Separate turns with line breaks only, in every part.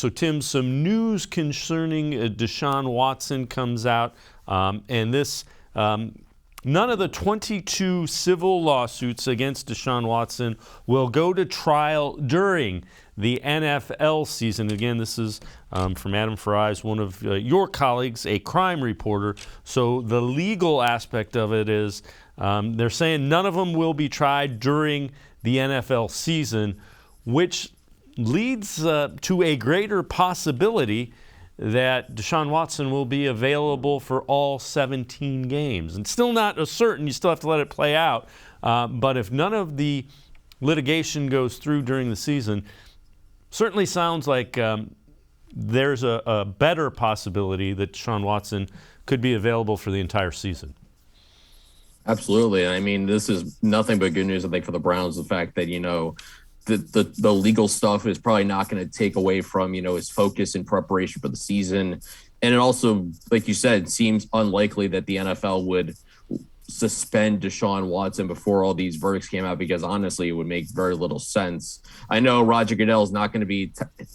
So, Tim, some news concerning Deshaun Watson comes out, and this none of the 22 civil lawsuits against Deshaun Watson will go to trial during the NFL season. Again, this is from Adam Fries, one of your colleagues, a crime reporter. So the legal aspect of it is they're saying none of them will be tried during the NFL season, which leads to a greater possibility that Deshaun Watson will be available for all 17 games. And still not a certain, you still have to let it play out. But if none of the litigation goes through during the season, certainly sounds like there's a better possibility that Deshaun Watson could be available for the entire season.
Absolutely. I mean, this is nothing but good news, I think, for the Browns. The fact that, the legal stuff is probably not going to take away from, his focus and preparation for the season. And it also, like you said, seems unlikely that the NFL would suspend Deshaun Watson before all these verdicts came out, because honestly, it would make very little sense. I know Roger Goodell is not going to be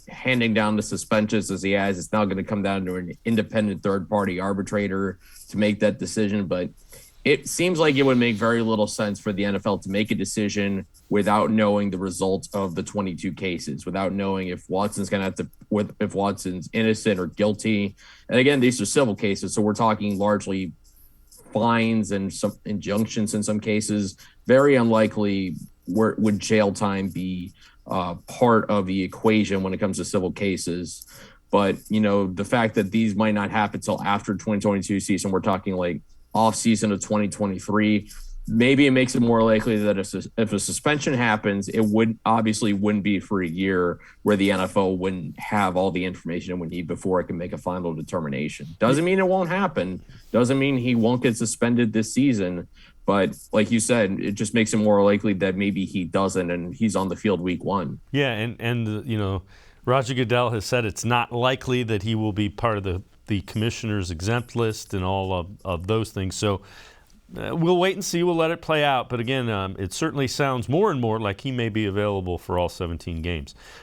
handing down the suspensions as he has. It's now going to come down to an independent third-party arbitrator to make that decision. But it seems like it would make very little sense for the NFL to make a decision without knowing the results of the 22 cases, without knowing if Watson's going to have to, if Watson's innocent or guilty. And again, these are civil cases, so we're talking largely fines and some injunctions in some cases. Very unlikely would jail time be part of the equation when it comes to civil cases. But, the fact that these might not happen until after 2022 season, we're talking like off season of 2023, maybe it makes it more likely that if a suspension happens, it wouldn't be for a year, where the NFL wouldn't have all the information it would need before it can make a final determination. Doesn't mean it won't happen. Doesn't mean he won't get suspended this season. But like you said, it just makes it more likely that maybe he doesn't and he's on the field week 1.
Yeah, and Roger Goodell has said it's not likely that he will be part of the commissioner's exempt list and all of those things. So we'll wait and see. We'll let it play out. But again, it certainly sounds more and more like he may be available for all 17 games.